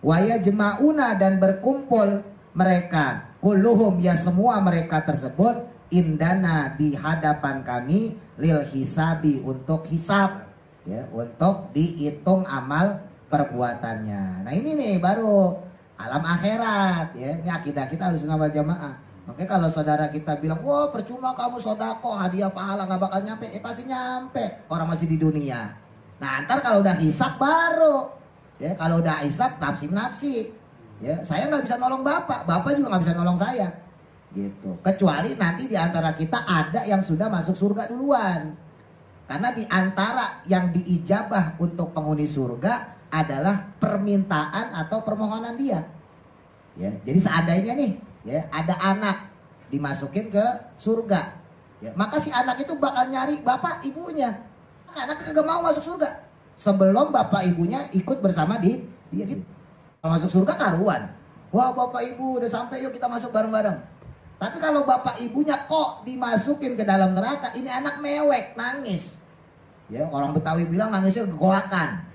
Waya jema'una dan berkumpul mereka, kulluhum ya semua mereka tersebut, indana di hadapan kami, lil hisabi untuk hisab, ya, untuk dihitung amal perbuatannya. Nah ini nih baru alam akhirat, ya. Ini akidah kita Ahlussunnah wal Jamaah. Makanya kalau saudara kita bilang, wah percuma kamu sodako, hadiah pahala nggak bakal nyampe, pasti nyampe. Orang masih di dunia. Nah ntar kalau udah hisab baru, ya kalau udah hisab nafsi, ya saya nggak bisa nolong bapak juga nggak bisa nolong saya, gitu. Kecuali nanti di antara kita ada yang sudah masuk surga duluan. Karena di antara yang diijabah untuk penghuni surga adalah permintaan atau permohonan dia. Ya, jadi seandainya nih, ya ada anak dimasukin ke surga, ya, maka si anak itu bakal nyari bapak ibunya. Anak kagak mau masuk surga sebelum bapak ibunya ikut bersama dia. Kalau masuk surga karuan, wah bapak ibu udah sampai, yuk kita masuk bareng-bareng. Tapi kalau bapak ibunya kok dimasukin ke dalam neraka, ini anak mewek nangis, ya orang Betawi bilang nangisnya gegolakan.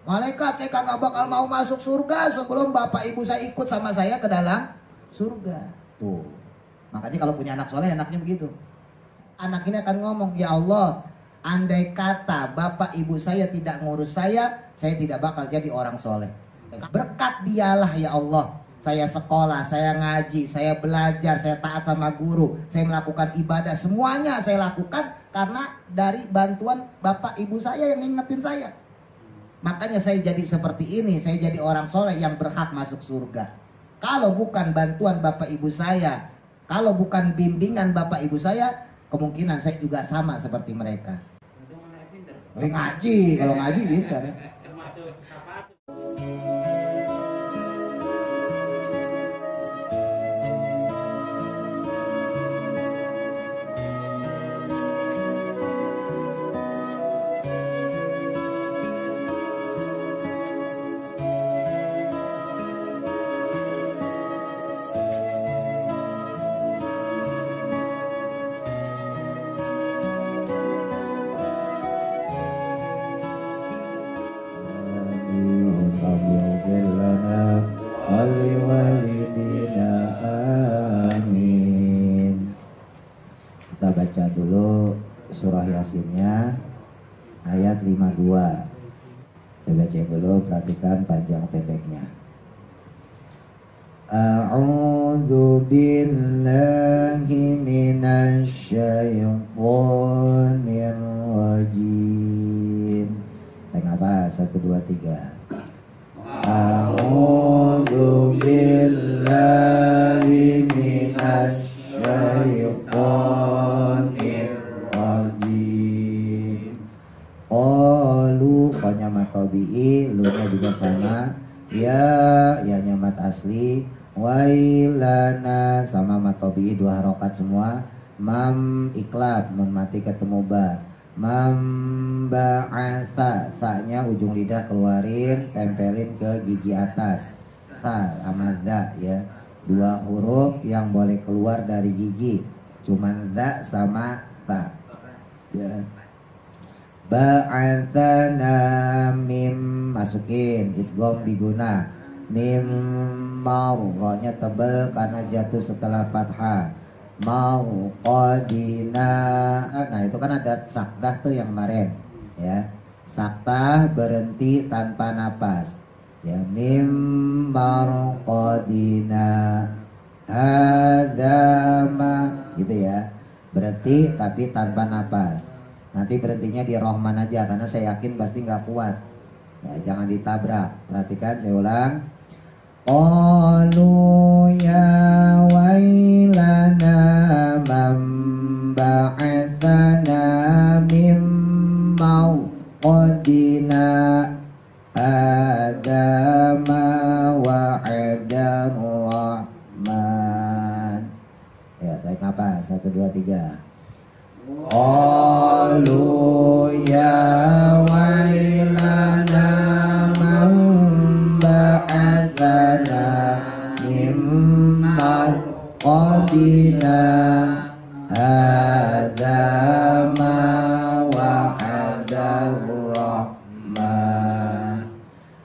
Malaikat, saya kagak bakal mau masuk surga sebelum bapak ibu saya ikut sama saya ke dalam surga. Tuh. Makanya kalau punya anak soleh anaknya begitu. Anak ini akan ngomong, ya Allah, andai kata bapak ibu saya tidak ngurus saya tidak bakal jadi orang soleh. Berkat dialah ya Allah, saya sekolah, saya ngaji, saya belajar, saya taat sama guru, saya melakukan ibadah, semuanya saya lakukan karena dari bantuan bapak ibu saya yang ngingetin saya. Makanya saya jadi seperti ini, saya jadi orang soleh yang berhak masuk surga. Kalau bukan bantuan bapak ibu saya, kalau bukan bimbingan bapak ibu saya, kemungkinan saya juga sama seperti mereka. Ngaji, kalau ngaji pintar. Kita baca dulu surah Yasinnya ayat 52. Saya baca dulu, perhatikan panjang pendeknya. A'udzu billahi minasy syaithanir rajim. Naik nafas 1 2 3. A'udzu billahi minasy syaitonir rajim. Qalu qanya matabi'i, lu-nya juga sama. Ya nyamat asli. Wailana sama matabi'i 2 harokat semua. Mam iklab, nun mati ketemu ba. Mam ba'atha, sa-nya ujung lidah keluarin, tempelin ke gigi atas. Sa sama za, ya. 2 huruf yang boleh keluar dari gigi, cuman za sama ta, ya. Ba'athana mim, masukin idgham biguna. Mim mau, ro-nya tebel karena jatuh setelah fathah. Mau qadina, nah itu kan ada sakdah tuh yang kemarin, ya. Sakdah berhenti tanpa napas, ya. Mim marqadina hadama, gitu ya, berhenti tapi tanpa napas. Nanti berhentinya di Rahman aja karena saya yakin pasti nggak kuat, ya, jangan ditabrak. Perhatikan, saya ulang. Qalu ya wailana man ba'athana min mawqadina adama wa'adan rahman. Ya, tarik nafas 1 2 3. Qalu ya wailana man ba'athana min mawqadina adama wa'adan rahman.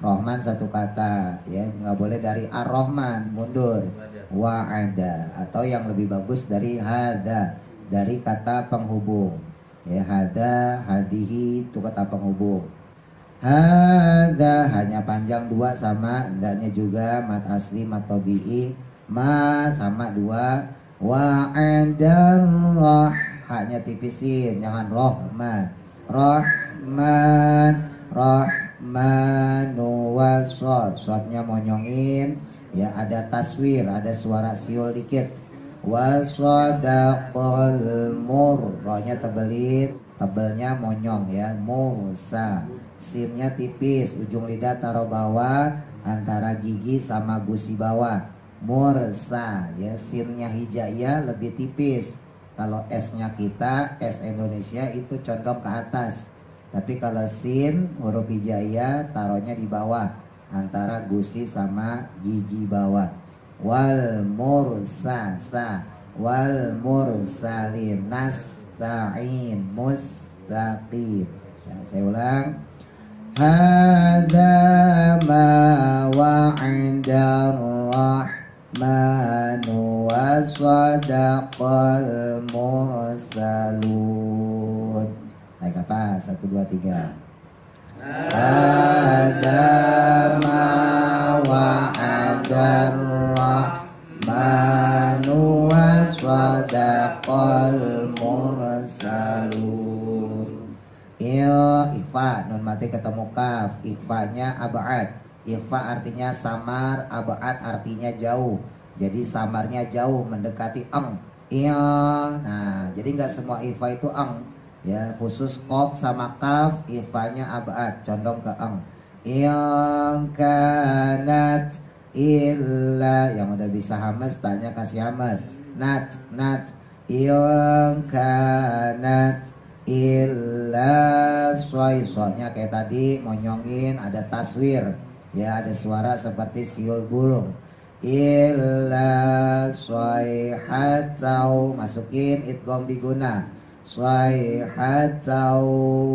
Rahman 1 satu kata, ya nggak boleh dari ar-Rahman mundur, wa'ada, atau yang lebih bagus dari hada, dari kata penghubung, ya hada, hadihi itu kata penghubung. Hada hanya panjang dua sama, dadnya juga mat asli mat tabi'i, ma sama dua, wa'ada roh hanya tipisin, jangan rohman, rohman, rahmanu wasod, sodnya monyongin, ya ada taswir, ada suara siul dikit, wasodaqal mur, rohnya tebelin, tebelnya monyong ya, mursa, sinnya tipis, ujung lidah taruh bawah antara gigi sama gusi bawah, mursa ya, sinnya hijaiyah lebih tipis. Kalau S-nya kita, S Indonesia itu condong ke atas. Tapi kalau sin, huruf hijaiyah taruhnya di bawah antara gusi sama gigi bawah. Wal mursasa, wal mursalin, nasta'in, mustaqim. Ya, saya ulang. Hadza ma wa'ada rahmanu wa sadaqal mursalun. Naik apa? 1, 2, 3. Hadza ma wa'ada rahmanu wa sadaqal mursalun. Ikhfa, nun mati ketemu kaf, ikhfanya abad. Ikhfa artinya samar, abad artinya jauh. Jadi samarnya jauh mendekati eng. Nah, jadi nggak semua ikhfa itu eng. Ya, khusus qaf sama kaf, ikhfanya abad, condong ke eng. Kanat illa, yang udah bisa hamas tanya kasih hamas. Nat, kanat illa soy-soynya kayak tadi monyongin, ada taswir ya, ada suara seperti siul bulung. Illa soyhatau, masukin idgham diguna, soyhatau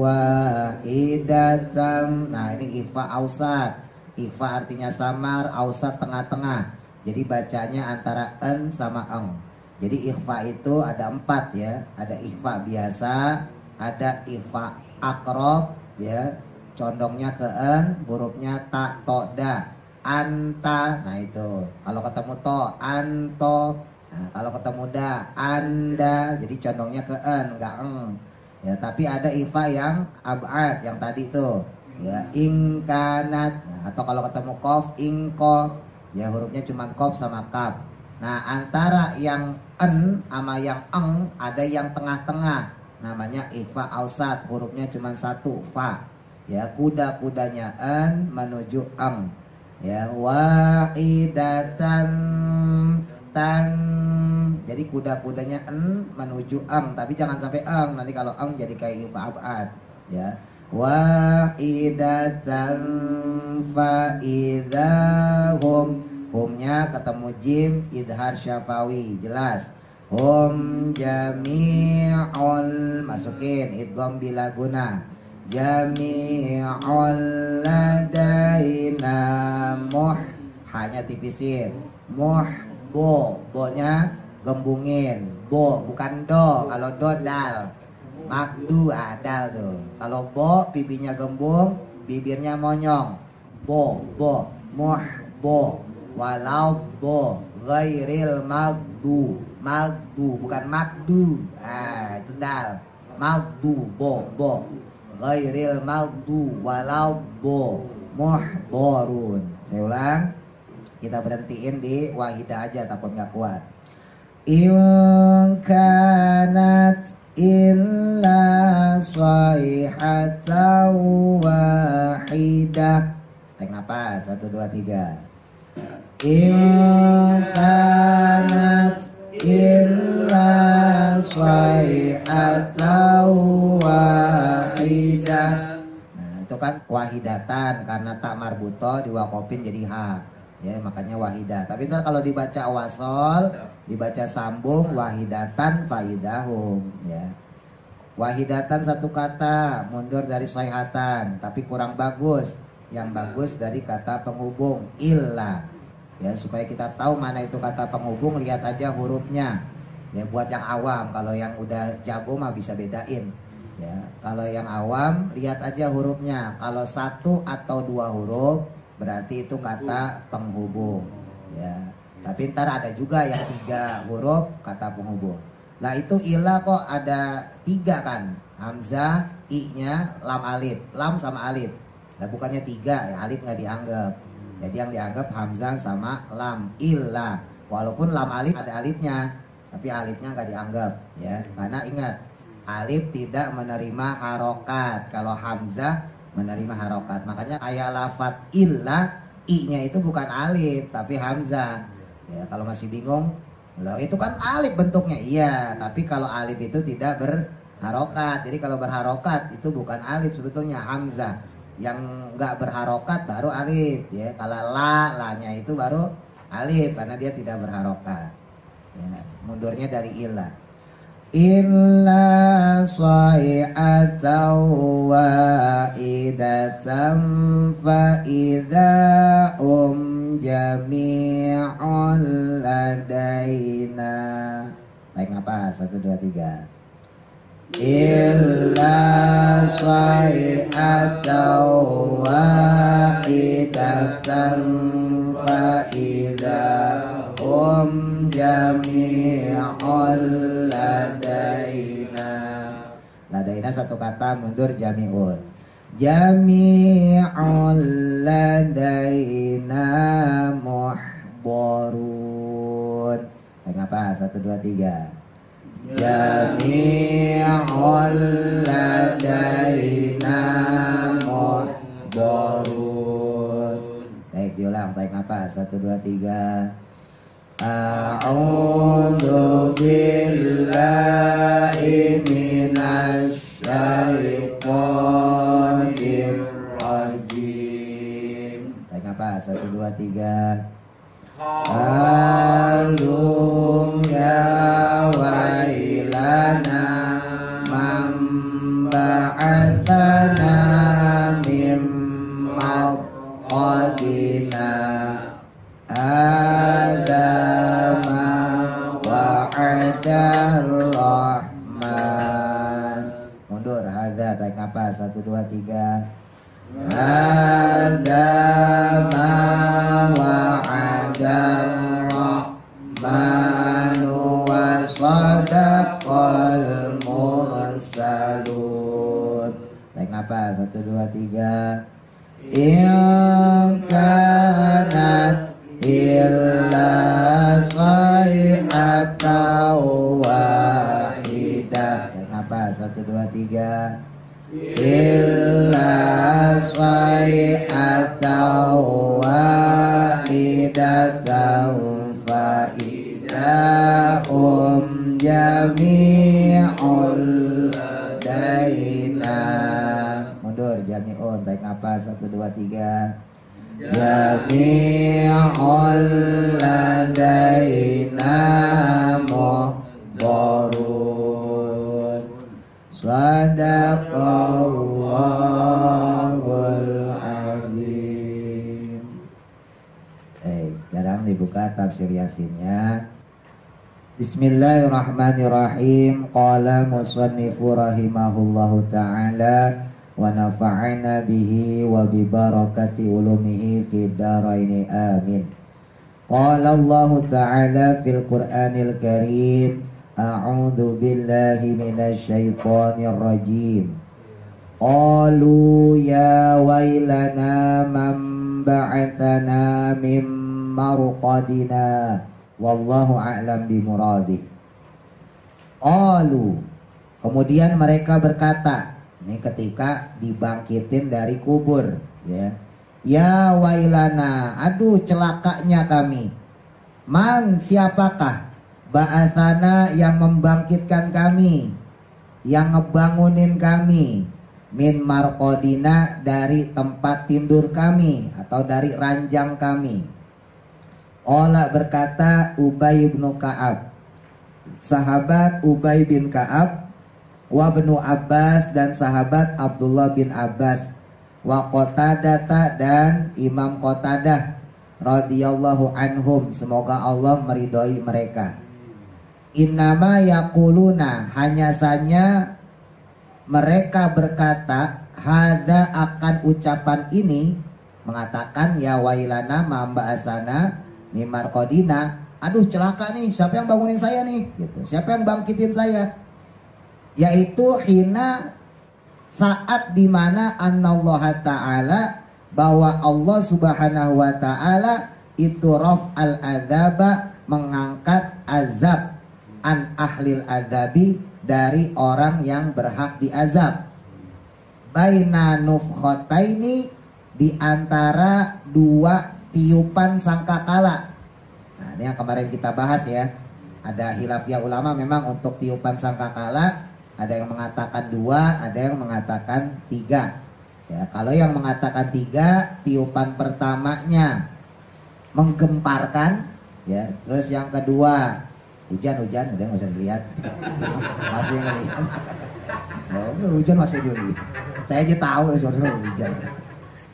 wahidatan. Nah ini ikhfa ausat, ikhfa artinya samar, ausat tengah-tengah, jadi bacanya antara en sama eng. Jadi ikhfa itu ada 4 ya, ada ikhfa biasa, ada ikhfa akrob ya, condongnya ke en, hurufnya ta, to, da, anta. Nah itu kalau ketemu to, anto. Nah kalau ketemu da, anda. Jadi condongnya ke en, enggak eng ya. Tapi ada ikhfa yang abad, yang tadi tuh ya, ingkanat. Nah, atau kalau ketemu kof, ingko ya, hurufnya cuma kof sama kaf. Nah antara yang en sama yang eng ada yang tengah-tengah, namanya ikhfa ausat, hurufnya cuma 1, fa ya. Kuda-kudanya en menuju eng ya, wahidatan tan. Jadi kuda-kudanya en menuju eng, tapi jangan sampai eng, nanti kalau eng jadi kayak ikhfa abad ya. Wahidatan fa idahum, humnya ketemu jim, idhar syafawi, jelas. Hum jami'ul, masukin idgham bila guna, jami'ul ladaina muh, hanya tipisin, muh bo, bo-nya gembungin, bo bukan do. Kalau do dal, makdu dal tuh. Kalau bo pipinya gembung, bibirnya monyong, bo muh bo. Walau bo ghairil magdu, bukan magdu, itu dal, magdu bo ghairil magdu, walau bo muhborun. Saya ulang, kita berhentiin di wahidah aja, takut nggak kuat. In kanat illa sayhatan wahidah. Tarik nafas, 1, 2, 3. In kanat illa sayhatan wahidah. Nah itu kan wahidatan, karena tak marbuto diwakofin jadi ha ya, makanya wahidah. Tapi ntar kalau dibaca wasol, dibaca sambung, wahidatan faidahum ya. Wahidatan 1 kata, mundur dari sayhatan, tapi kurang bagus. yang bagus dari kata penghubung illa. Ya, supaya kita tahu mana itu kata penghubung, lihat aja hurufnya. Ya, buat yang awam, kalau yang udah jago mah bisa bedain. Ya, kalau yang awam lihat aja hurufnya. Kalau 1 atau 2 huruf berarti itu kata penghubung. Ya, tapi ntar ada juga yang 3 huruf kata penghubung. Lah itu illa kok ada 3 kan? Hamzah, i-nya, lam alif, lam sama alif. Nah bukannya 3 ya, alif nggak dianggap. Jadi yang dianggap hamzah sama lam illa. Walaupun lam alif ada alifnya, tapi alifnya nggak dianggap ya. Karena ingat, alif tidak menerima harokat. Kalau hamzah menerima harokat. Makanya kayak lafat illa, i-nya itu bukan alif tapi hamzah. Ya kalau masih bingung, loh itu kan alif bentuknya. Iya, tapi kalau alif itu tidak berharokat. Jadi kalau berharokat itu bukan alif sebetulnya, hamzah. Yang nggak berharokat baru alif ya. Kalau la-nya itu baru alif karena dia tidak berharokat ya. Mundurnya dari illa. Illa sa'i'atan wa'idatan fa idza jami'un ladaina. Baik apa? 1, 2, 3. Illa sa'i'atan wa'idatan fa idza jami'un ladaina. Ladaina 1 kata, mundur jami'un. Jami'un ladaina muhbarun. Baik apa? 1, 2, 3. Jami'un ladaina muhbarun. Baik, diulang. Baik apa? 1, 2, 3. A'udzu billahi minasy syaitonir rajim. Baik apa? 1, 2, 3. Alum ya wailana man ba'atsana mim maqadina adama wa'adar rahman. Mundur hadza. Baik apa? 1, 2, 3. Adama wa'adar rahmanu wa sadaqal mursalun. Baik apa? 1, 2, 3. In kanat illa sayhatan wahidah. Baik apa? 1, 2, 3. Illa sayhatan wahidatan fa idza jami'ul ladaina. Mundur jami'un. Baik apa? 1, 2, 3. Jami'ul ladaina muhbarun. Sadaqallahul azim. Sekarang dibuka tafsir Yasinnya. Bismillahirrahmanirrahim. Qala musannifu rahimahullahu ta'ala wa nafa'ana bihi wa bi barakati ulumihi fid dharaini amin. Qala Allah ta'ala fil Qur'anil Karim. A'udzu billahi minasy syaithanir rajim. Qalu ya wailana man ba'atsana mim marqadina wallahu a'lam bimuradih. Qalu, kemudian mereka berkata, ini ketika dibangkitin dari kubur ya. Ya wailana, aduh celakanya kami. Man, siapakah? Ba'atsana, yang membangkitkan kami, yang ngebangunin kami, min marqadina, dari tempat tidur kami atau dari ranjang kami. Ola berkata Ubay bin Ka'ab, sahabat Ubay bin Ka'ab, wa bnu Abbas, dan sahabat Abdullah bin Abbas. wa Qatadah dan Imam Qatadah radhiyallahu anhum, semoga Allah meridhoi mereka. Innama yaquluna, hanya saja mereka berkata, hada akan ucapan ini, mengatakan ya wailana mamba asana mimar kodina, aduh celaka nih, siapa yang bangunin saya nih gitu. Siapa yang bangkitin saya? Yaitu hina, saat dimana anallaha ta'ala, bahwa Allah subhanahu wa ta'ala itu raf'al adzaba, mengangkat azab, an ahlil adzabi, dari orang yang berhak diazab, baina nufkhataini, di antara dua tiupan sangkakala. Nah, ini yang kemarin kita bahas ya. Ada khilafiyah ulama memang untuk tiupan sangkakala, ada yang mengatakan 2, ada yang mengatakan 3. Ya, kalau yang mengatakan 3, tiupan pertamanya menggemparkan, ya. Terus yang kedua hujan, udah nggak usah dilihat. Masih ngelihat. Oh, hujan masih dilihat. Saya aja tahu suara hujan.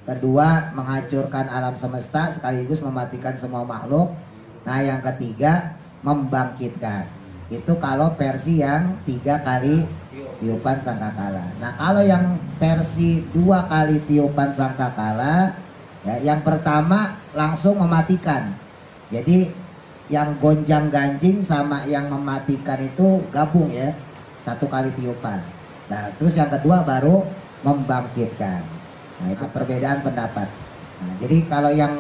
Kedua, menghancurkan alam semesta sekaligus mematikan semua makhluk. Nah, yang ketiga, membangkitkan. Itu kalau versi yang 3 kali tiupan sangkakala. Nah, kalau yang versi 2 kali tiupan sangkakala, ya, yang pertama langsung mematikan. Jadi yang gonjang ganjing sama yang mematikan itu gabung ya, 1 kali tiupan. Nah, terus yang kedua baru membangkitkan. Nah, itu perbedaan pendapat. Nah, jadi kalau yang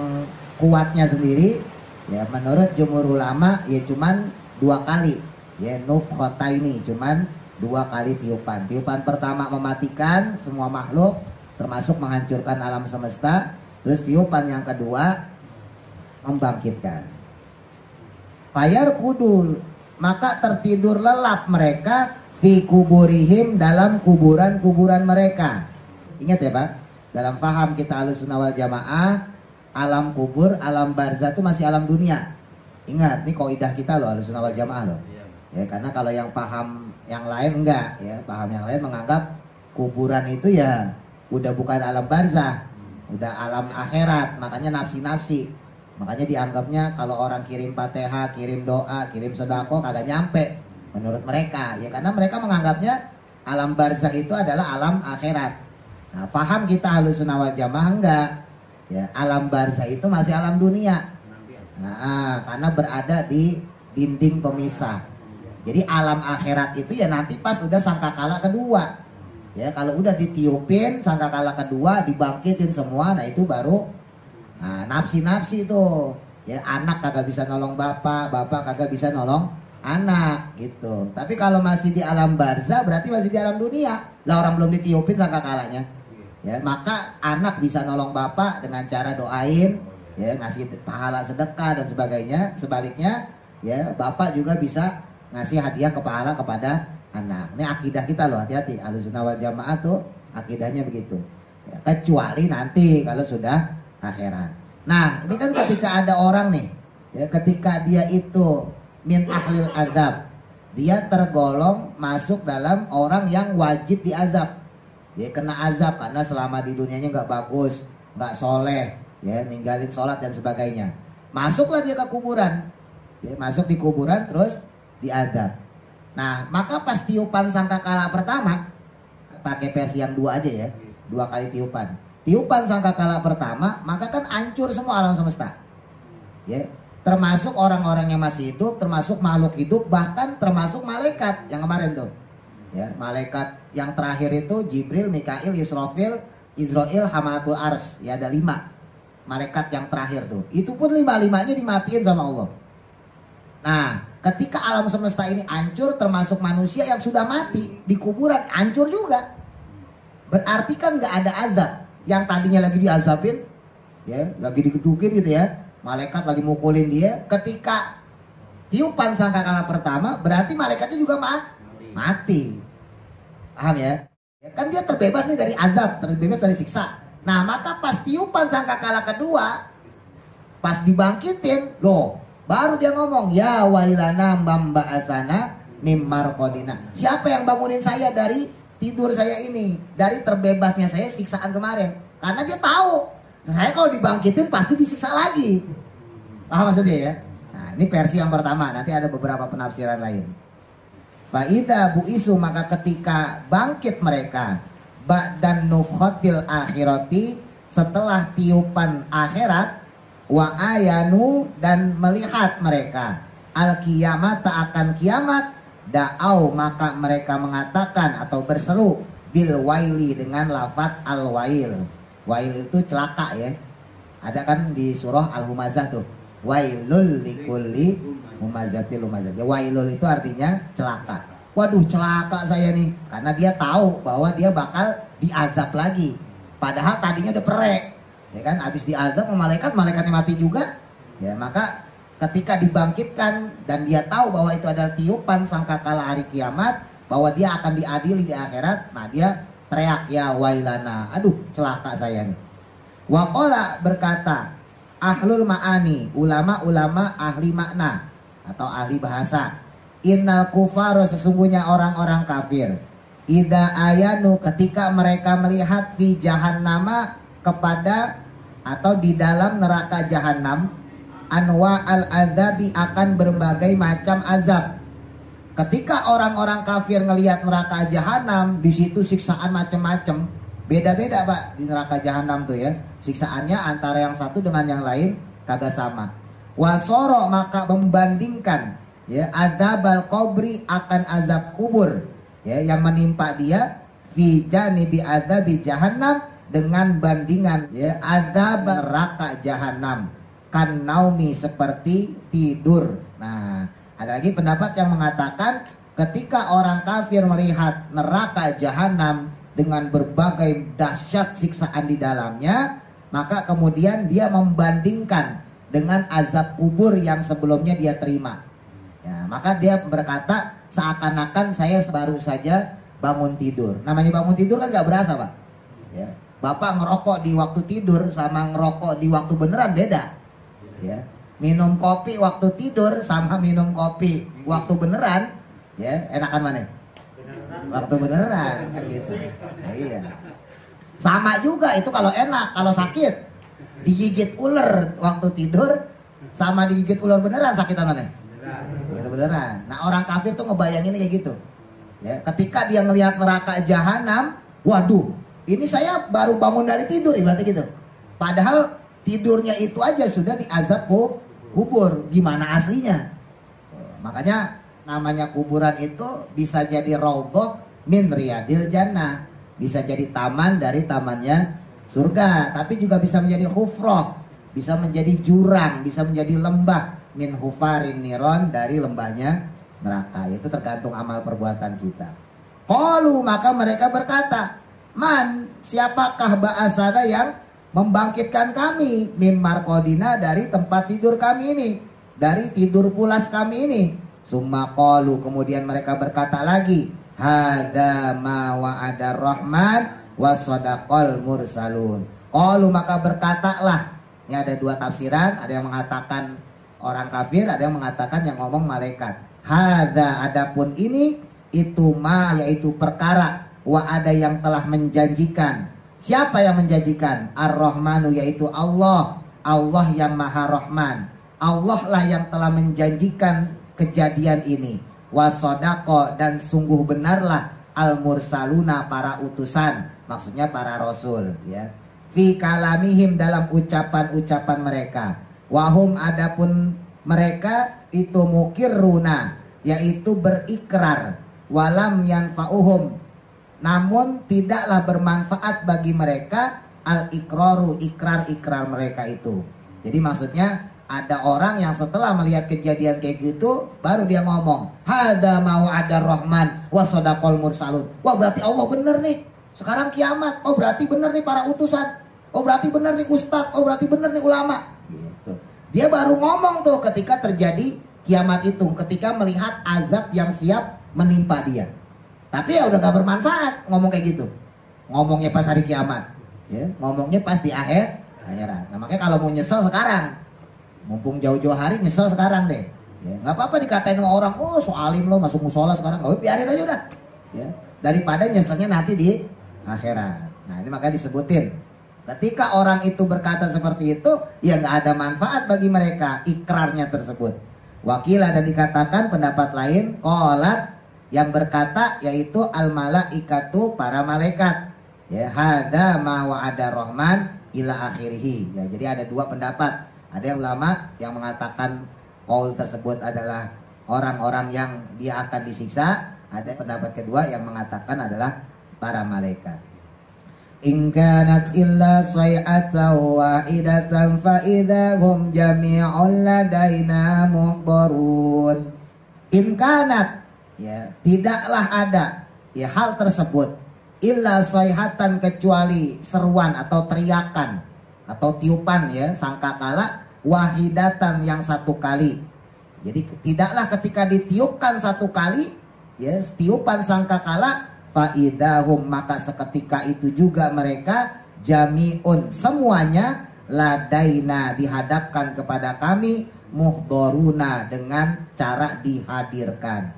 kuatnya sendiri, ya menurut jumhur ulama ya cuman 2 kali. Ya nufkhataini, cuman 2 kali tiupan. Tiupan pertama mematikan semua makhluk, termasuk menghancurkan alam semesta. Terus tiupan yang kedua membangkitkan. Fayar kudul, maka tertidur lelap mereka fi kuburihim, dalam kuburan-kuburan mereka. Ingat ya Pak, dalam faham kita Ahlussunnah wal Jamaah, alam kubur, alam barzah itu masih alam dunia. Ingat, ini kaidah kita loh Ahlussunnah wal Jamaah loh. Ya, karena kalau yang paham yang lain enggak ya, paham yang lain menganggap kuburan itu ya udah bukan alam barzah, udah alam akhirat, makanya nafsi-nafsi. Makanya dianggapnya kalau orang kirim Fatihah, kirim doa, kirim sedekah kagak nyampe menurut mereka ya, karena mereka menganggapnya alam barzah itu adalah alam akhirat. Nah, paham kita Ahlussunnah wal Jamaah enggak ya, alam barzah itu masih alam dunia. Nah, karena berada di dinding pemisah. Jadi alam akhirat itu ya nanti pas udah sangkakala kedua. Ya, kalau udah ditiupin sangkakala kedua, dibangkitin semua, nah itu baru nafsi-nafsi itu. Ya, anak kagak bisa nolong bapak, bapak kagak bisa nolong anak gitu. Tapi kalau masih di alam barzah berarti masih di alam dunia. Lah orang belum ditiupin sangkakalanya. Ya, maka anak bisa nolong bapak dengan cara doain, ya, ngasih pahala sedekah dan sebagainya. Sebaliknya, ya, bapak juga bisa ngasih hadiah pahala kepada anak. Ini akidah kita loh, hati-hati. Ahlussunnah wal Jamaah tuh akidahnya begitu. Ya, kecuali nanti kalau sudah akhirat. Nah, ini kan ketika ada orang nih, ya, ketika dia itu min ahlil azab, dia tergolong masuk dalam orang yang wajib diazab. Dia kena azab karena selama di dunianya nggak bagus, nggak soleh, ya, ninggalin sholat dan sebagainya. Masuklah dia ke kuburan, ya, masuk di kuburan terus diazab. Nah, maka pas tiupan sangkakala pertama, pakai versi yang 2 aja ya, 2 kali tiupan. Tiupan sangkakala pertama, maka kan hancur semua alam semesta. Ya, termasuk orang-orang yang masih hidup, termasuk makhluk hidup, bahkan termasuk malaikat yang kemarin tuh. Ya, malaikat yang terakhir itu Jibril, Mikail, Israfil, Israel, Hamalatul Ars. Ya, ada 5 malaikat yang terakhir tuh. Itu pun 5-5-nya dimatiin sama Allah. Nah, ketika alam semesta ini hancur, termasuk manusia yang sudah mati di kuburan hancur juga. Berarti kan nggak ada azab. Yang tadinya lagi diazabin, ya, lagi digedukin gitu ya, malaikat lagi mukulin dia. Ketika tiupan sangkakala pertama, berarti malaikatnya juga mati. Paham ya? Ya kan dia terbebas nih dari azab, terbebas dari siksa. Nah, maka pas tiupan sangkakala kedua, pas dibangkitin, loh, baru dia ngomong, ya wailana mamba asana mimar kodina. Siapa yang bangunin saya dari tidur saya ini, dari terbebasnya saya siksaan kemarin? Karena dia tahu, saya kalau dibangkitin pasti disiksa lagi. Paham maksudnya ya? Nah, ini versi yang pertama, nanti ada beberapa penafsiran lain. Fa'idha bu'isu, maka ketika bangkit mereka, ba'dan nufkhatil akhirati, setelah tiupan akhirat, wa ayanu, dan melihat mereka al kiamat, akan kiamat, da'au, maka mereka mengatakan atau berseru bil waili, dengan lafaz al wail. Wail itu celaka ya. Ada kan di surah Al-Humazah tuh, wailul likulli humazatil lumazah. Ya, wailul itu artinya celaka. Waduh, celaka saya nih, karena dia tahu bahwa dia bakal diazab lagi. Padahal tadinya udah perek, ya kan? Habis diazab sama malaikatnya mati juga. Ya, maka ketika dibangkitkan dan dia tahu bahwa itu adalah tiupan sangkakala hari kiamat, bahwa dia akan diadili di akhirat, nah dia teriak, ya wailana, aduh celaka saya nih. Waqala, berkata ahlul ma'ani, ulama-ulama ahli makna atau ahli bahasa, innal kufar, sesungguhnya orang-orang kafir, idza ayanu, ketika mereka melihat fi jahannama, kepada atau di dalam neraka jahanam, anwa al azabi, akan berbagai macam azab. Ketika orang-orang kafir ngelihat neraka jahanam, di situ siksaan macam-macam, beda-beda Pak di neraka jahanam tuh ya. Siksaannya antara yang satu dengan yang lain kagak sama. Wasoro, maka membandingkan ya adzabal qabri, akan azab kubur ya yang menimpa dia, fi janibi adzabi jahannam, dengan bandingan ya azab neraka jahanam, kan naumi, seperti tidur. Nah, ada lagi pendapat yang mengatakan ketika orang kafir melihat neraka jahanam dengan berbagai dahsyat siksaan di dalamnya, maka kemudian dia membandingkan dengan azab kubur yang sebelumnya dia terima. Ya, maka dia berkata, seakan-akan saya baru saja bangun tidur. Namanya bangun tidur kan gak berasa Pak. Ya. Bapak ngerokok di waktu tidur sama ngerokok di waktu beneran beda. Ya. Minum kopi waktu tidur sama minum kopi waktu beneran, ya enakan mana? Waktu beneran kan gitu. Nah, iya. Sama juga itu kalau enak, kalau sakit digigit ular waktu tidur sama digigit ular beneran, sakitan mana? Gitu beneran. Nah, orang kafir tuh ngebayangin kayak gitu. Ya, ketika dia ngelihat neraka jahanam, waduh, ini saya baru bangun dari tidur, ibaratnya gitu. Padahal tidurnya itu aja sudah diazab kubur, gimana aslinya? Makanya namanya kuburan itu bisa jadi raudhah min riyadil jannah, bisa jadi taman dari tamannya surga, tapi juga bisa menjadi hufrah, bisa menjadi jurang, bisa menjadi lembah min hufarin niron, dari lembahnya neraka. Itu tergantung amal perbuatan kita. Qalu, maka mereka berkata, man, siapakah ba'asana yang membangkitkan kami, mim marqadina, dari tempat tidur kami ini, dari tidur pulas kami ini. Summa qalu, kemudian mereka berkata lagi, hadza ma wa'ada rahman wa sadaqal mursalun. Qalu, maka berkatalah. Ini ada dua tafsiran, ada yang mengatakan orang kafir, ada yang mengatakan yang ngomong malaikat. Hadza, adapun ini, itu ma, yaitu perkara, wa ada yang telah menjanjikan. Siapa yang menjanjikan? Ar-Rahmanu, yaitu Allah. Allah yang Maha Rahman. Allah lah yang telah menjanjikan kejadian ini. Wasodako, dan sungguh benarlah al-mursaluna, para utusan. Maksudnya para rasul ya. Fi kalamihim, dalam ucapan-ucapan mereka. Wahum, adapun mereka itu mukirruna, yaitu berikrar. Walam yanfa'uhum, namun tidaklah bermanfaat bagi mereka al-iqraru, ikrar-ikrar mereka itu. Jadi maksudnya ada orang yang setelah melihat kejadian kayak gitu baru dia ngomong, hadza ma wa'ada rahman wa sadaqal mursalun. Wah, berarti Allah bener nih, sekarang kiamat. Oh, berarti bener nih para utusan. Oh, berarti bener nih ustadz. Oh, berarti bener nih ulama gitu. Dia baru ngomong tuh ketika terjadi kiamat itu, ketika melihat azab yang siap menimpa dia. Tapi ya udah gak bermanfaat ngomong kayak gitu. Ngomongnya pas hari kiamat ya, ngomongnya pas di akhirat. Nah, makanya kalau mau nyesel sekarang, mumpung jauh-jauh hari, nyesel sekarang deh ya. Gak apa-apa dikatain sama orang, oh so alim lo masuk musola sekarang, gak, biarin aja udah ya, daripada nyeselnya nanti di akhirat. Nah, ini makanya disebutin Ketika orang itu berkata seperti itu, ya nggak ada manfaat bagi mereka ikrarnya tersebut. Wakilah dan dikatakan pendapat lain, qalat yang berkata yaitu al malaikatu para malaikat. Ya, hada ma wa'ada rahman ila akhirih. Ya, jadi ada dua pendapat. Ada yang ulama yang mengatakan qaul tersebut adalah orang-orang yang dia akan disiksa. Ada pendapat kedua yang mengatakan adalah para malaikat. In kanat illa say'atan wahidatan fa idahum jami'un ladaina muhdarun. In kanat, ya, tidaklah ada ya hal tersebut illa sayhatan kecuali seruan atau teriakan atau tiupan ya sangkakala wahidatan yang satu kali. Jadi tidaklah ketika ditiupkan satu kali ya tiupan sangkakala faidahum maka seketika itu juga mereka jami'un semuanya ladaina dihadapkan kepada kami muhdoruna dengan cara dihadirkan.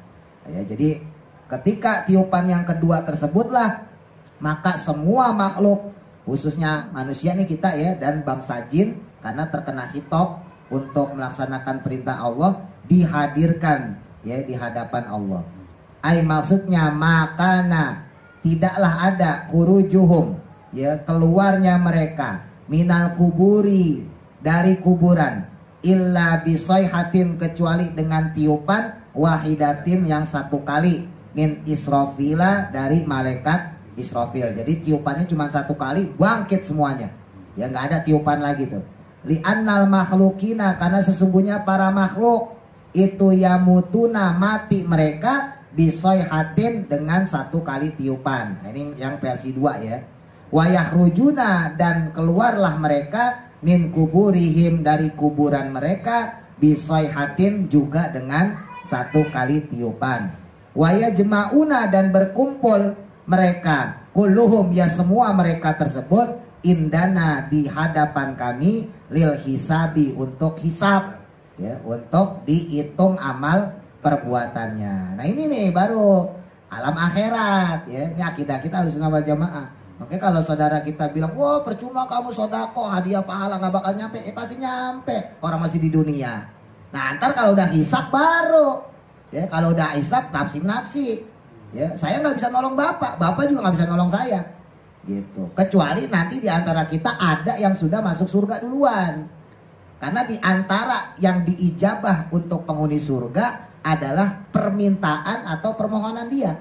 Ya, jadi ketika tiupan yang kedua tersebutlah maka semua makhluk khususnya manusia nih kita ya dan bangsa jin karena terkena hitop untuk melaksanakan perintah Allah dihadirkan ya di hadapan Allah. Ai maksudnya makana tidaklah ada kurujuhum ya keluarnya mereka minal kuburi dari kuburan illa bisayhatin kecuali dengan tiupan wahidatin yang satu kali min Israfila dari malaikat Israfil. Jadi tiupannya cuma satu kali bangkit semuanya. Ya nggak ada tiupan lagi tuh. Li'annal makhlukina karena sesungguhnya para makhluk itu yamutuna mati mereka bisoyhatin dengan satu kali tiupan. Nah, ini yang versi 2 ya. Wayahrujuna dan keluarlah mereka min kuburihim dari kuburan mereka bisoyhatin juga dengan satu kali tiupan. Wayajma'una dan berkumpul mereka kulluhum ya semua mereka tersebut indana di hadapan kami lil hisabi untuk hisab ya untuk dihitung amal perbuatannya. Nah ini nih baru alam akhirat ya. Ini akidah kita Ahlussunnah wal Jamaah. Makanya kalau saudara kita bilang, wah percuma kamu sodako hadiah pahala nggak bakal nyampe, pasti nyampe. Orang masih di dunia. Nah ntar kalau udah hisab baru ya. Kalau udah hisab nafsi ya. Saya nggak bisa nolong bapak juga nggak bisa nolong saya gitu. Kecuali nanti di antara kita ada yang sudah masuk surga duluan. Karena di antara yang diijabah untuk penghuni surga adalah permintaan atau permohonan dia.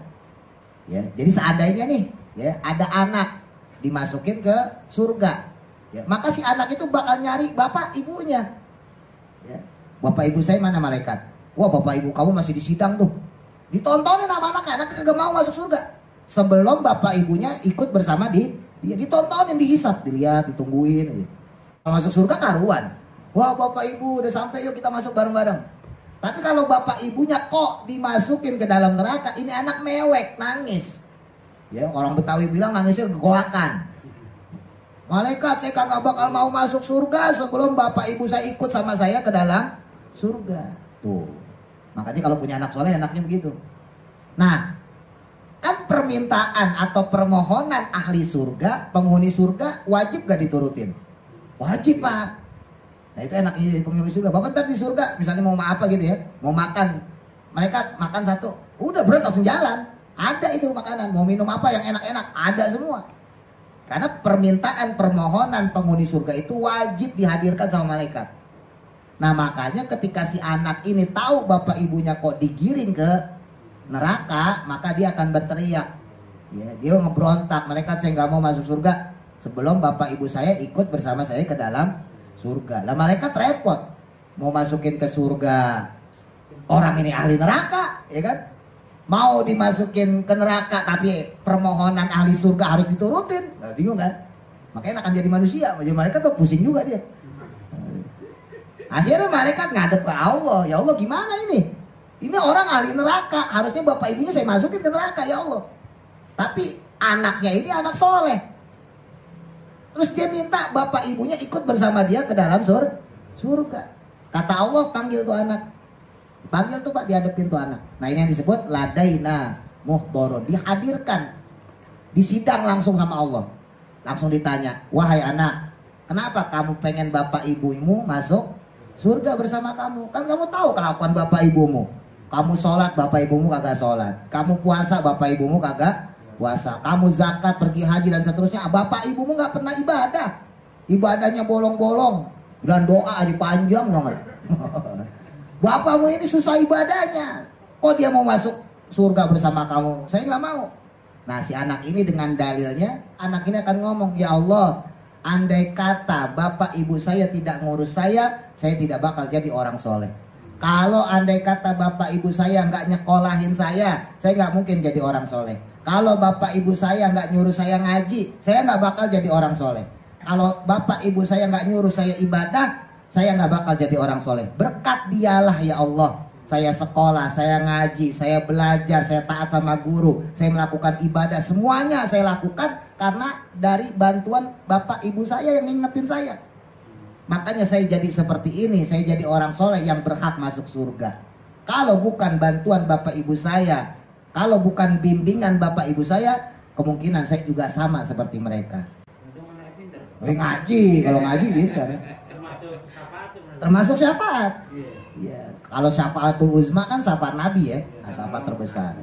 Ya, jadi seandainya nih, ya ada anak dimasukin ke surga, ya, maka si anak itu bakal nyari bapak ibunya. Ya, bapak ibu saya mana malaikat? Wah bapak ibu kamu masih di sidang tuh. Ditontonin sama anak kagak mau masuk surga. Sebelum bapak ibunya ikut bersama dia ditontonin, dihisap, dilihat, ditungguin. Ya. Kalau masuk surga karuan. Wah bapak ibu udah sampai yuk kita masuk bareng-bareng. Tapi kalau bapak ibunya kok dimasukin ke dalam neraka, ini anak mewek, nangis. Ya, orang Betawi bilang nangisnya gegoakan. Malaikat saya kagak bakal mau masuk surga sebelum bapak ibu saya ikut sama saya ke dalam surga. Tuh. Makanya kalau punya anak soleh anaknya begitu. Nah, kan permintaan atau permohonan ahli surga, penghuni surga wajib gak diturutin? Wajib Pak. Nah itu enaknya jadi penghuni surga. Bapak ntar di surga misalnya mau apa gitu ya, mau makan, mereka makan satu, udah berat langsung jalan. Ada itu makanan, mau minum apa yang enak-enak, ada semua. Karena permintaan permohonan penghuni surga itu wajib dihadirkan sama malaikat. Nah makanya ketika si anak ini tahu bapak ibunya kok digiring ke neraka, maka dia akan berteriak. Ya, dia ngebrontak, malaikat saya nggak mau masuk surga sebelum bapak ibu saya ikut bersama saya ke dalam surga. Lah malaikat repot mau masukin ke surga orang ini ahli neraka, ya kan? Mau dimasukin ke neraka tapi permohonan ahli surga harus diturutin. Nah, bingung kan? Makanya akan jadi manusia, jadi malaikat tuh pusing juga dia. Akhirnya malaikat ngadep ke Allah, ya Allah gimana ini? Ini orang ahli neraka, harusnya bapak ibunya saya masukin ke neraka ya Allah. Tapi anaknya ini anak soleh. Terus dia minta bapak ibunya ikut bersama dia ke dalam surga. Kata Allah panggil tuh anak. Panggil tuh Pak, dihadapin tuh anak. Nah ini yang disebut ladaina muhdharun, dihadirkan. Disidang langsung sama Allah. Langsung ditanya, wahai anak, kenapa kamu pengen bapak ibumu masuk surga bersama kamu? Kan kamu tahu kelakuan bapak ibumu. Kamu sholat, bapak ibumu kagak sholat. Kamu puasa, bapak ibumu kagak puasa. Kamu zakat, pergi haji dan seterusnya. Bapak ibumu gak pernah ibadah. Ibadahnya bolong-bolong. Dan doa dipanjang banget. Bapakmu ini susah ibadahnya. Kok dia mau masuk surga bersama kamu? Saya nggak mau. Nah, si anak ini dengan dalilnya, anak ini akan ngomong, ya Allah, andai kata bapak ibu saya tidak ngurus saya tidak bakal jadi orang soleh. Kalau andai kata bapak ibu saya nggak nyekolahin saya nggak mungkin jadi orang soleh. Kalau bapak ibu saya nggak nyuruh saya ngaji, saya nggak bakal jadi orang soleh. Kalau bapak ibu saya nggak nyuruh saya ibadah, saya nggak bakal jadi orang soleh. Berkat dialah ya Allah. Saya sekolah, saya ngaji, saya belajar, saya taat sama guru, saya melakukan ibadah, semuanya saya lakukan karena dari bantuan bapak ibu saya yang ngingetin saya. Makanya saya jadi seperti ini, saya jadi orang soleh yang berhak masuk surga. Kalau bukan bantuan bapak ibu saya, kalau bukan bimbingan bapak ibu saya, kemungkinan saya juga sama seperti mereka. Ngaji, kalau ngaji pintar. Termasuk syafaat. Ya, kalau syafaatul uzma kan syafaat Nabi ya, syafaat terbesar.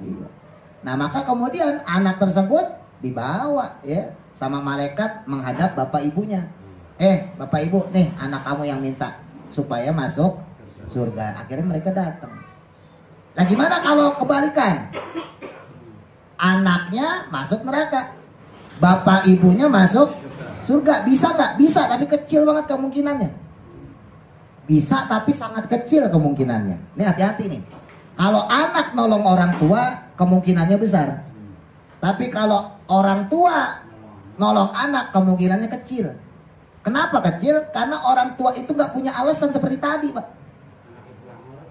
Nah, maka kemudian anak tersebut dibawa ya sama malaikat menghadap bapak ibunya. Bapak ibu, nih anak kamu yang minta supaya masuk surga. Akhirnya mereka datang. Nah, gimana kalau kebalikan? Anaknya masuk neraka, bapak ibunya masuk surga. Bisa nggak? Bisa, tapi kecil banget kemungkinannya. Bisa tapi sangat kecil kemungkinannya. Ini hati-hati nih. Kalau anak nolong orang tua kemungkinannya besar. Tapi kalau orang tua nolong anak kemungkinannya kecil. Kenapa kecil? Karena orang tua itu nggak punya alasan seperti tadi, Pak.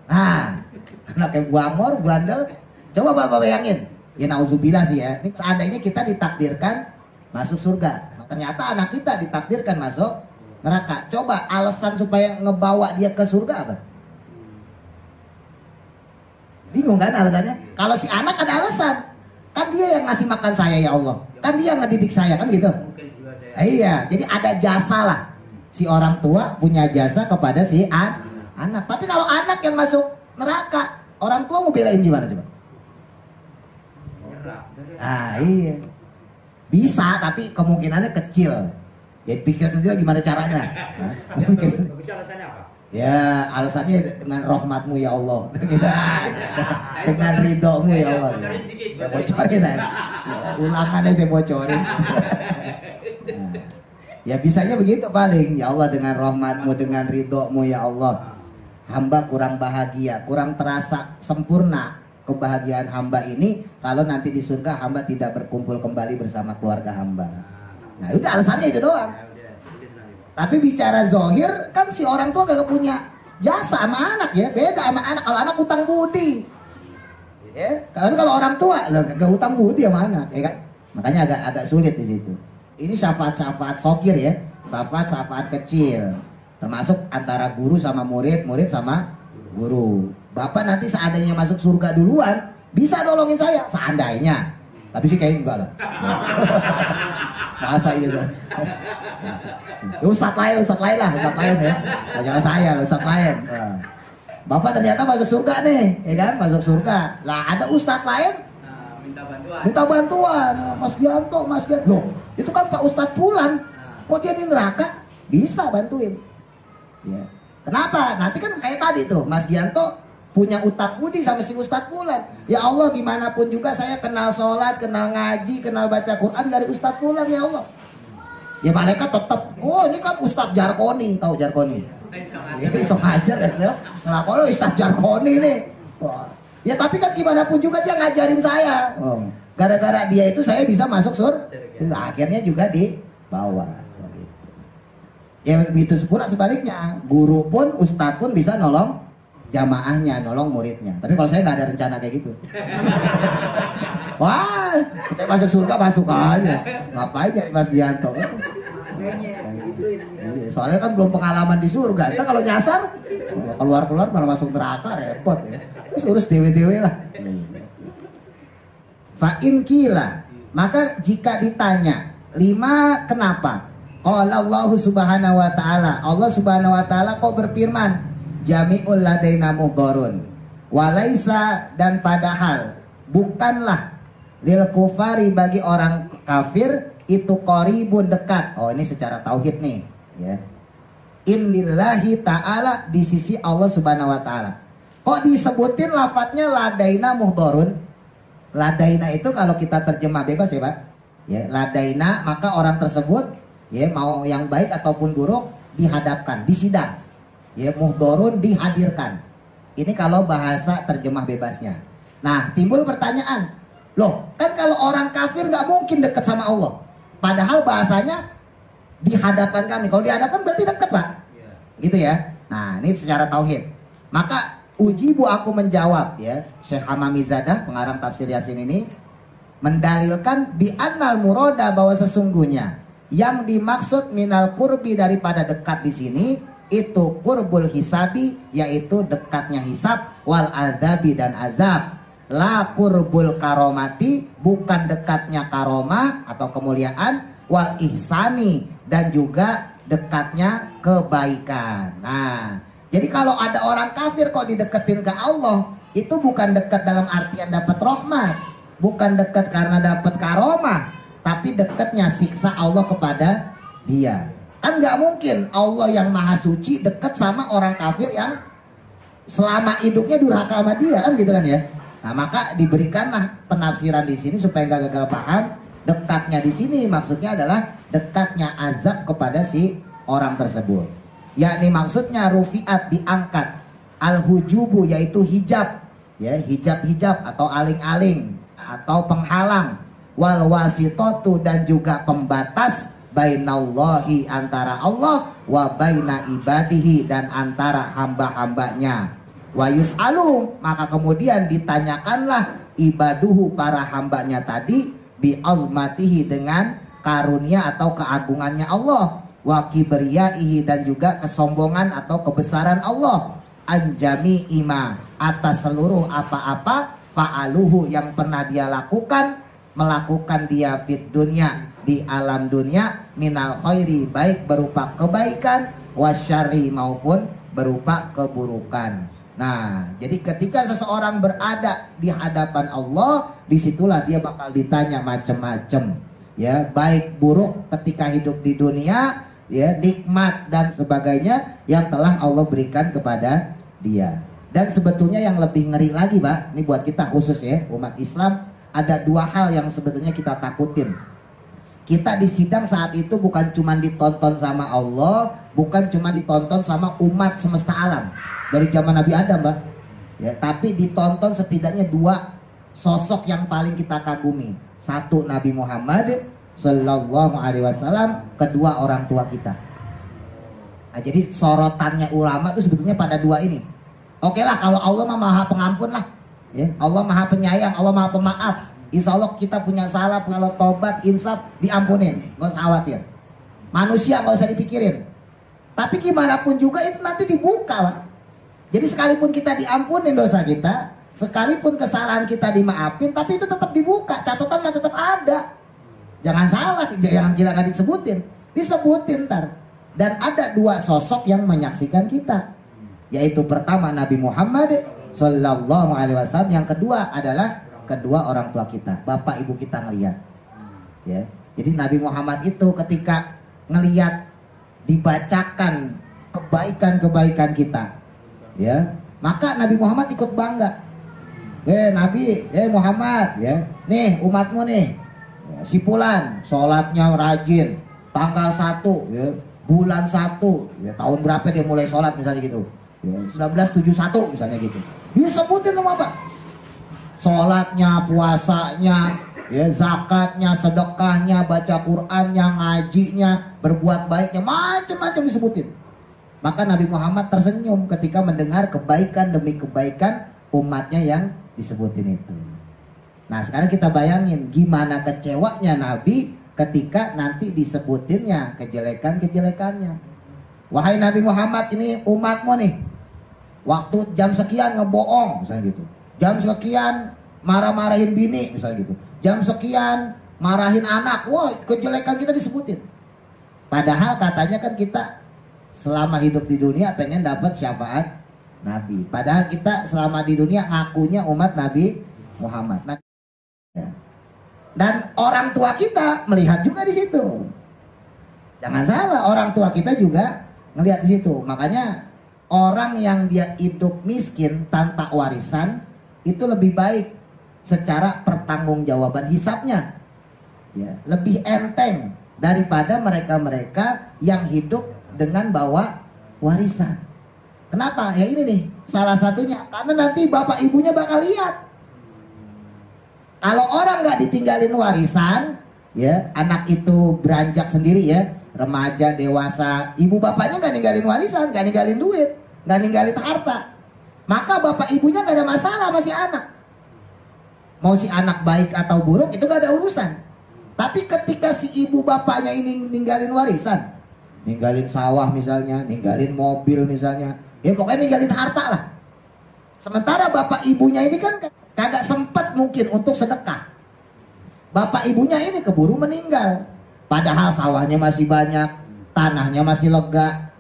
Nah, anaknya buangor, bandel. Coba Bapak bayangin. Ya nauzubillah sih ya. Ini seandainya kita ditakdirkan masuk surga. Nah, ternyata anak kita ditakdirkan masuk neraka. Coba alasan supaya ngebawa dia ke surga apa? Bingung kan alasannya? Kalau si anak ada alasan. Kan dia yang ngasih makan saya ya Allah. Kan dia yang ngedidik saya kan gitu. Iya, jadi ada jasa lah. Si orang tua punya jasa kepada si anak. Tapi kalau anak yang masuk neraka, orang tua mau belain gimana coba? Iya. Bisa tapi kemungkinannya kecil. Ya pikir sendiri gimana caranya. Alasannya apa? Ya alasannya dengan rahmatmu ya Allah. Dengan ridhomu ya Allah. Ya, bocorin aja. Ulangannya saya bocorin. Ya bisanya begitu paling. Ya Allah dengan rahmatmu, dengan ridhomu ya Allah. Hamba kurang bahagia, kurang terasa sempurna kebahagiaan hamba ini kalau nanti di surga hamba tidak berkumpul kembali bersama keluarga hamba. Nah udah alasannya itu doang. Tapi bicara zohir kan si orang tua gak punya jasa sama anak ya. Beda sama anak. Kalau anak utang budi ya. Kalau orang tua gak utang budi sama anak ya kan. Makanya agak sulit di situ. Ini syafaat sokir ya. Syafaat kecil. Termasuk antara guru sama murid sama guru. Bapak nanti seandainya masuk surga duluan bisa nolongin saya. Seandainya. Tapi sih kayaknya enggak lah. Masa iya dong. Ustadz lain lah ya. Jangan saya, Ustadz lain. Bapak ternyata masuk surga nih, ya kan? Masuk surga. Lah ada ustadz lain minta bantuan. Mas Gianto. Loh, itu kan Pak Ustadz Fulan. Kok dia di neraka? Bisa bantuin. Ya. Kenapa? Nanti kan kayak tadi tuh, Mas Gianto punya utak budi sama si Ustadz Fulan. Ya Allah, gimana pun juga saya kenal sholat, kenal ngaji, kenal baca Quran dari Ustadz Fulan ya Allah. Ya malaikat tetap, oh ini kan Ustadz Jarkoni, tahu Jarkoni? Ini sok ajar ya, ngelakon Ustadz Jarkoni nih. Wah. Ya tapi kan gimana pun juga dia ngajarin saya. Gara-gara dia itu saya bisa masuk surga. Akhirnya juga dibawa. Ya begitu pula sebaliknya, guru pun, Ustadz pun bisa nolong jamaahnya, nolong muridnya. Tapi kalau saya nggak ada rencana kayak gitu. Wah, saya masuk surga masuk aja. Ngapain ya Mas Gianto? Soalnya kan belum pengalaman di surga. Kita kalau nyasar, keluar malah masuk neraka, repot ya. Terus urus dewe-dewe lah. Fa'in kila, maka jika ditanya, 5 kenapa? Qala Allah Subhanahu wa taala. Allah Subhanahu wa taala kok berfirman, jami'ul ladaina muhdharun. Walaisa, dan padahal bukanlah lil kufari bagi orang kafir itu qaribun dekat. Oh, ini secara tauhid nih, ya. Inlillahi ta'ala, di sisi Allah Subhanahu wa taala. Kok disebutin lafadznya ladaina muhdharun? Ladaina itu kalau kita terjemah bebas ya Pak, ya, ladaina maka orang tersebut, ya, mau yang baik ataupun buruk dihadapkan, disidang, ya, muhdharun dihadirkan. Ini kalau bahasa terjemah bebasnya. Nah, timbul pertanyaan, loh, kan kalau orang kafir nggak mungkin dekat sama Allah, padahal bahasanya di hadapan kami. Kalau di hadapan berarti dekat Pak, gitu ya. Nah, ini secara tauhid. Maka ujibu, aku menjawab, ya, Syekh Hamamizadah pengarang tafsir Yasin ini mendalilkan bi annal muroda, bahwa sesungguhnya yang dimaksud minal kurbi, daripada dekat di sini itu kurbul hisabi, yaitu dekatnya hisab, wal adzabi, dan azab. La kurbul karomati, bukan dekatnya karomah atau kemuliaan, wal ihsani, dan juga dekatnya kebaikan. Nah, jadi kalau ada orang kafir kok dideketin ke Allah, itu bukan dekat dalam artian dapat rahmat, bukan dekat karena dapat karomah, tapi dekatnya siksa Allah kepada dia. Kan nggak mungkin Allah yang maha suci dekat sama orang kafir yang selama hidupnya durhaka sama dia, kan gitu kan ya. Nah, maka diberikanlah penafsiran di sini supaya nggak gagal paham. Dekatnya di sini maksudnya adalah dekatnya azab kepada si orang tersebut. Yakni maksudnya rufiat, diangkat, al-hujubu, yaitu hijab, ya, hijab-hijab atau aling-aling atau penghalang, wal wasitotu, dan juga pembatas, bainallahi, antara Allah, wa baina ibadihi, dan antara hamba-hambanya. Wa yus'alu, maka kemudian ditanyakanlah ibaduhu, para hambanya tadi, bi azmatihi, dengan karunia atau keagungannya Allah, wa kibriyaihi, dan juga kesombongan atau kebesaran Allah, anjami ima, atas seluruh apa-apa fa'aluhu, yang pernah dia lakukan, melakukan dia fit dunia, di alam dunia, minal khairi, baik berupa kebaikan, wasyari, maupun berupa keburukan. Nah, jadi ketika seseorang berada di hadapan Allah, disitulah dia bakal ditanya macam-macam, ya, baik buruk ketika hidup di dunia, ya, nikmat dan sebagainya yang telah Allah berikan kepada dia. Dan sebetulnya yang lebih ngeri lagi Pak, ini buat kita khusus ya, umat Islam, ada 2 hal yang sebetulnya kita takutin. Kita di sidang saat itu bukan cuma ditonton sama Allah, bukan cuma ditonton sama umat semesta alam dari zaman Nabi Adam Pak, ya, tapi ditonton setidaknya 2 sosok yang paling kita kagumi. 1 Nabi Muhammad Sallallahu Alaihi Wasallam, kedua orang tua kita. Nah, jadi sorotannya ulama itu sebetulnya pada 2 ini. Oke lah, kalau Allah mah maha pengampun lah, ya, Allah maha penyayang, Allah maha pemaaf. Insya Allah kita punya salah, kalau tobat, insaf, diampunin, gak usah khawatir. Manusia gak usah dipikirin. Tapi gimana pun juga itu nanti dibuka lah. Jadi sekalipun kita diampunin dosa kita, sekalipun kesalahan kita dimaafin, tapi itu tetap dibuka, catatannya tetap ada. Jangan salah, jangan kira gak disebutin ntar. Dan ada 2 sosok yang menyaksikan kita, yaitu pertama Nabi Muhammad Sallallahu Alaihi Wasallam, yang kedua adalah kedua orang tua kita, bapak ibu kita ngelihat, ya. Jadi Nabi Muhammad itu ketika ngelihat dibacakan kebaikan-kebaikan kita, ya, maka Nabi Muhammad ikut bangga. Nabi, Muhammad, ya, nih umatmu nih, ya, si Fulan sholatnya rajin, tanggal 1, ya, bulan 1, ya, tahun berapa dia mulai sholat misalnya gitu, ya, 1971 misalnya gitu, disebutin sama apa? Sholatnya, puasanya, ya, zakatnya, sedekahnya, baca Qur'annya, ngajinya, berbuat baiknya, macam-macam disebutin. Maka Nabi Muhammad tersenyum ketika mendengar kebaikan demi kebaikan umatnya yang disebutin itu. Nah, sekarang kita bayangin gimana kecewanya Nabi ketika nanti disebutinnya kejelekan-kejelekannya. Wahai Nabi Muhammad, ini umatmu nih, waktu jam sekian ngebohong misalnya gitu, jam sekian marah-marahin bini misalnya gitu, jam sekian marahin anak, wah kejelekan kita disebutin. Padahal katanya kan kita selama hidup di dunia pengen dapat syafaat Nabi. Padahal kita selama di dunia ngakunya umat Nabi Muhammad. Nah, ya. Dan orang tua kita melihat juga di situ. Jangan salah, orang tua kita juga ngelihat di situ. Makanya orang yang dia hidup miskin tanpa warisan itu lebih baik secara pertanggungjawaban hisabnya. Ya, lebih enteng daripada mereka-mereka yang hidup dengan bawa warisan. Kenapa? Ya ini nih salah satunya. Karena nanti bapak ibunya bakal lihat. Kalau orang nggak ditinggalin warisan, ya anak itu beranjak sendiri ya, remaja, dewasa, ibu bapaknya nggak ninggalin warisan, nggak ninggalin duit, nggak ninggalin harta, maka bapak ibunya nggak ada masalah sama si anak. Mau si anak baik atau buruk itu nggak ada urusan. Tapi ketika si ibu bapaknya ini ninggalin warisan, ninggalin sawah misalnya, ninggalin mobil misalnya, ya pokoknya ninggalin harta lah. Sementara bapak ibunya ini kan kagak sempat mungkin untuk sedekah. Bapak ibunya ini keburu meninggal. Padahal sawahnya masih banyak, tanahnya masih lega.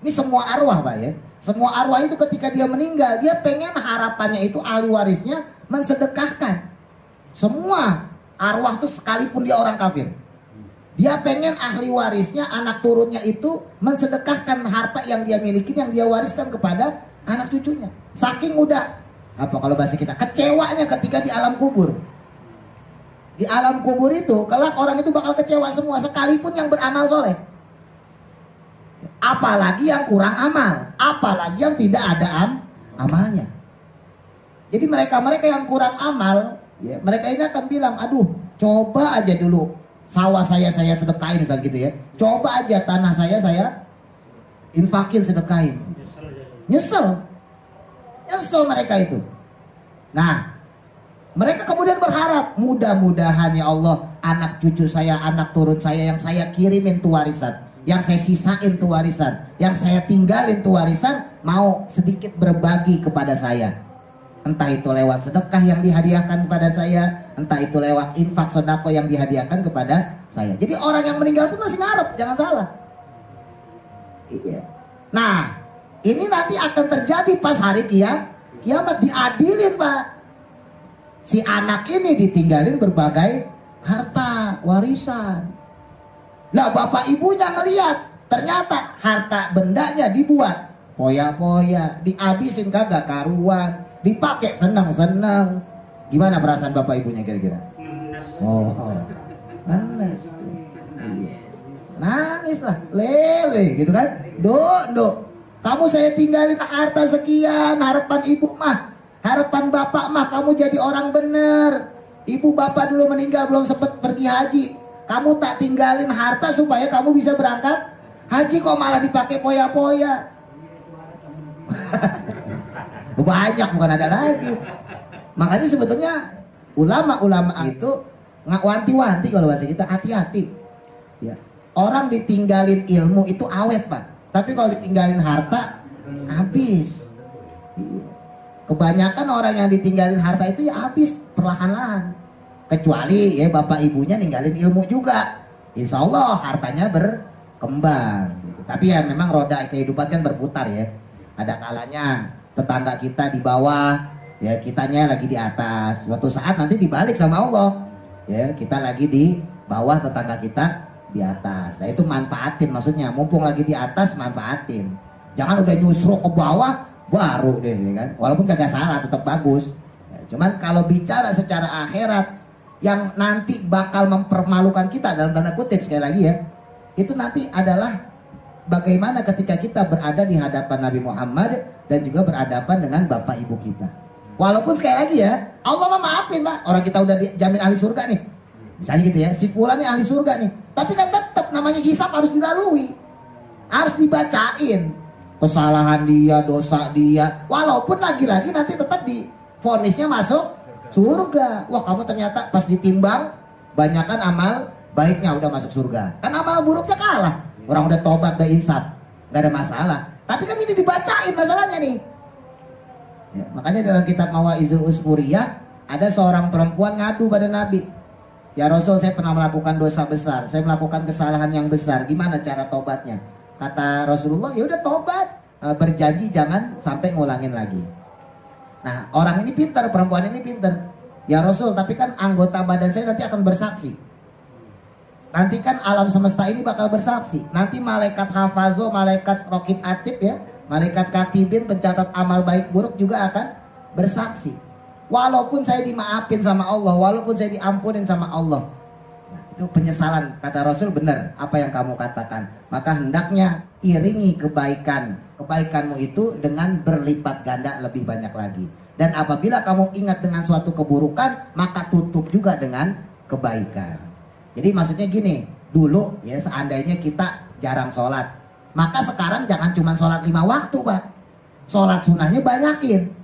Ini semua arwah Pak ya. Semua arwah itu ketika dia meninggal, dia pengen harapannya itu ahli warisnya mensedekahkan. Semua arwah itu sekalipun dia orang kafir, dia pengen ahli warisnya, anak turunnya itu mensedekahkan harta yang dia miliki, yang dia wariskan kepada anak cucunya. Saking udah, apa kalau bahasa kita, kecewanya ketika di alam kubur. Di alam kubur itu, kelak orang itu bakal kecewa semua, sekalipun yang beramal soleh. Apalagi yang kurang amal, apalagi yang tidak ada amalnya. Jadi mereka-mereka yang kurang amal, ya, mereka ini akan bilang, aduh, coba aja dulu sawah saya sedekain misal gitu ya. Coba aja tanah saya infakin sedekain. Nyesel mereka itu. Nah, mereka kemudian berharap, mudah-mudahan ya Allah, anak cucu saya, anak turun saya yang saya kirimin tuh warisan, yang saya sisain tuh warisan, yang saya tinggalin tuh warisan, mau sedikit berbagi kepada saya. Entah itu lewat sedekah yang dihadiahkan kepada saya, entah itu lewat infak sodako yang dihadiahkan kepada saya. Jadi orang yang meninggal itu masih ngarep, jangan salah. Iya. Nah, ini nanti akan terjadi pas hari kiamat, diadilin Pak. Si anak ini ditinggalin berbagai harta warisan. Lah bapak ibunya ngelihat, ternyata harta bendanya dibuat poya-poya, dihabisin kagak karuan, dipakai senang-senang. Gimana perasaan bapak ibunya kira-kira? Nangis. Nangis lah, lele gitu kan. Dok, kamu saya tinggalin harta sekian, harapan ibu mah, harapan bapak mah kamu jadi orang bener. Ibu bapak dulu meninggal belum sempet pergi haji, kamu tak tinggalin harta supaya kamu bisa berangkat haji, kok malah dipakai poya-poya. Banyak, bukan ada lagi. Makanya sebetulnya ulama-ulama itu nggak wanti-wanti kalau bahasa kita, hati-hati ya. Orang ditinggalin ilmu itu awet Pak, tapi kalau ditinggalin harta habis. Kebanyakan orang yang ditinggalin harta itu ya habis perlahan-lahan. Kecuali ya bapak ibunya ninggalin ilmu juga, insya Allah hartanya berkembang gitu. Tapi ya memang roda kehidupan kan berputar ya. Ada kalanya tetangga kita di bawah, ya kitanya lagi di atas. Suatu saat nanti dibalik sama Allah, ya kita lagi di bawah, tetangga kita di atas. Nah itu manfaatin, maksudnya mumpung lagi di atas manfaatin. Jangan udah nyusruk ke bawah baru deh ya kan. Walaupun kagak salah, tetap bagus. Ya, cuman kalau bicara secara akhirat yang nanti bakal mempermalukan kita dalam tanda kutip sekali lagi ya, itu nanti adalah bagaimana ketika kita berada di hadapan Nabi Muhammad dan juga berhadapan dengan bapak ibu kita. Walaupun sekali lagi ya, Allah mah maafin Pak, orang kita udah dijamin ahli surga nih, misalnya gitu ya, si fulan nih ahli surga nih. Tapi kan tetap namanya hisab harus dilalui, harus dibacain kesalahan dia, dosa dia. Walaupun lagi-lagi nanti tetap divonisnya masuk surga. Wah kamu ternyata pas ditimbang banyakan amal baiknya udah masuk surga, kan amal buruknya kalah. Orang udah tobat, udah insaf, nggak ada masalah. Tapi kan ini dibacain masalahnya nih. Ya, makanya dalam kitab Mawaizul Usfuriyah ada seorang perempuan ngadu pada Nabi. Ya Rasul, saya pernah melakukan dosa besar, saya melakukan kesalahan yang besar, gimana cara tobatnya? Kata Rasulullah, ya udah tobat, berjanji jangan sampai ngulangin lagi. Nah, orang ini pintar, perempuan ini pintar. Ya Rasul, tapi kan anggota badan saya nanti akan bersaksi. Nanti kan alam semesta ini bakal bersaksi. Nanti malaikat hafazo, malaikat rokib atib ya, malaikat katibin, pencatat amal baik buruk juga akan bersaksi. Walaupun saya dimaafin sama Allah, walaupun saya diampunin sama Allah, nah, itu penyesalan. Kata Rasul, benar apa yang kamu katakan. Maka hendaknya iringi kebaikanmu itu dengan berlipat ganda lebih banyak lagi. Dan apabila kamu ingat dengan suatu keburukan, maka tutup juga dengan kebaikan. Jadi maksudnya gini, dulu ya seandainya kita jarang sholat, maka sekarang jangan cuma sholat 5 waktu, Pak. Sholat sunnahnya banyakin.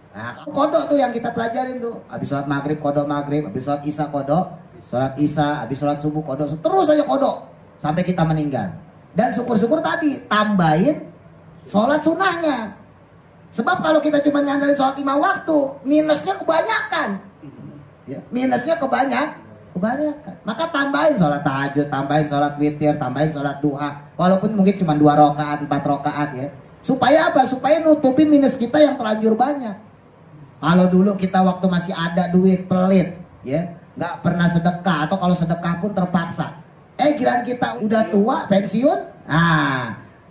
Nah, kodok tuh yang kita pelajarin tuh. Habis sholat maghrib, kodok maghrib. Habis sholat isya, kodok. Sholat isya, habis sholat subuh, kodok. Terus aja kodok. Sampai kita meninggal. Dan syukur-syukur tadi, tambahin sholat sunnahnya. Sebab kalau kita cuma ngandelin sholat 5 waktu, minusnya kebanyakan. Ya, minusnya kebanyakan. Maka tambahin sholat tahajud, tambahin sholat witir, tambahin sholat duha. Walaupun mungkin cuma 2 rakaat, 4 rakaat ya. Supaya apa? Supaya nutupin minus kita yang terlanjur banyak. Kalau dulu kita waktu masih ada duit pelit, ya, nggak pernah sedekah, atau kalau sedekah pun terpaksa. Giliran kita udah tua, pensiun,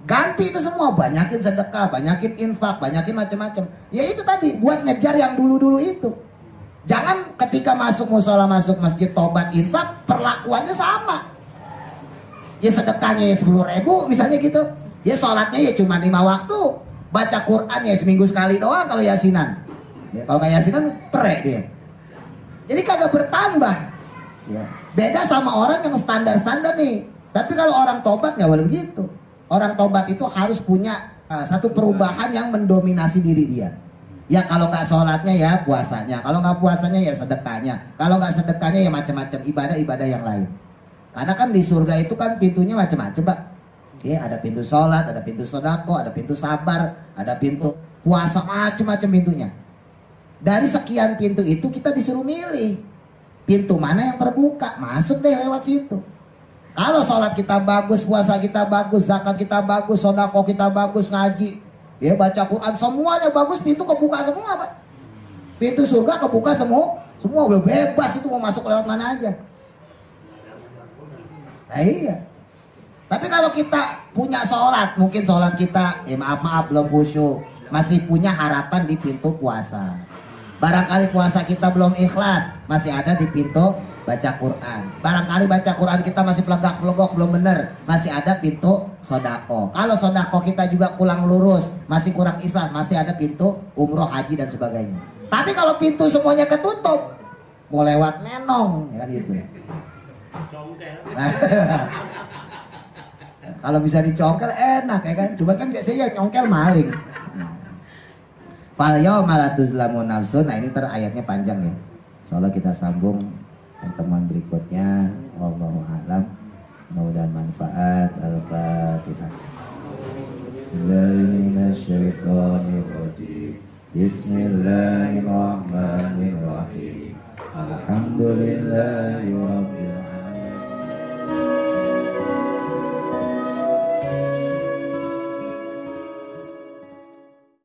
ganti itu semua, banyakin sedekah, banyakin infak, banyakin macam-macam. Ya itu tadi, buat ngejar yang dulu-dulu itu. Jangan ketika masuk musola, masuk masjid, tobat, insaf, perlakuannya sama. Ya sedekahnya ya 10.000 misalnya gitu. Ya sholatnya ya cuma 5 waktu. Baca Quran ya seminggu sekali doang kalau yasinan. Ya, kalau kayak yasinan perek dia. Jadi kagak bertambah. Ya. Beda sama orang yang standar-standar nih. Tapi kalau orang tobat nggak boleh begitu. Orang tobat itu harus punya satu perubahan yang mendominasi diri dia. Ya kalau nggak sholatnya ya puasanya. Kalau nggak puasanya ya sedekahnya. Kalau nggak sedekahnya ya macam-macam ibadah-ibadah yang lain. Karena kan di surga itu kan pintunya macam-macam, Pak. Ya, ada pintu sholat, ada pintu sodako, ada pintu sabar, ada pintu puasa, macam-macam pintunya. Dari sekian pintu itu kita disuruh milih pintu mana yang terbuka, masuk deh lewat situ. Kalau sholat kita bagus, puasa kita bagus, zakat kita bagus, sodako kita bagus, ngaji, ya baca Quran, semuanya bagus, pintu kebuka semua, Pak. Pintu surga kebuka semua boleh bebas itu mau masuk lewat mana aja. Nah, iya. Tapi kalau kita punya sholat, mungkin sholat kita, ya maaf belum khusyuk, masih punya harapan di pintu puasa. Barangkali puasa kita belum ikhlas, masih ada di pintu baca Quran. Barangkali baca Quran kita masih pelegak-pelegok, belum benar, masih ada pintu sodako. Kalau sodako kita juga kurang lurus, masih kurang ikhlas, masih ada pintu umroh, haji dan sebagainya. Tapi kalau pintu semuanya ketutup, mau lewat nenong, ya kan gitu. Kalau bisa dicongkel enak ya kan. Cuma kan biasanya nyongkel maling. Fal yauma la tuzlamu nafsun. Nah ini ayatnya panjang ya. Insyaallah kita sambung pertemuan berikutnya. Wallahu a'lam. Mudah-mudahan manfaat. Al-Fatihah. Bismillahirrahmanirrahim. Alhamdulillahirabbil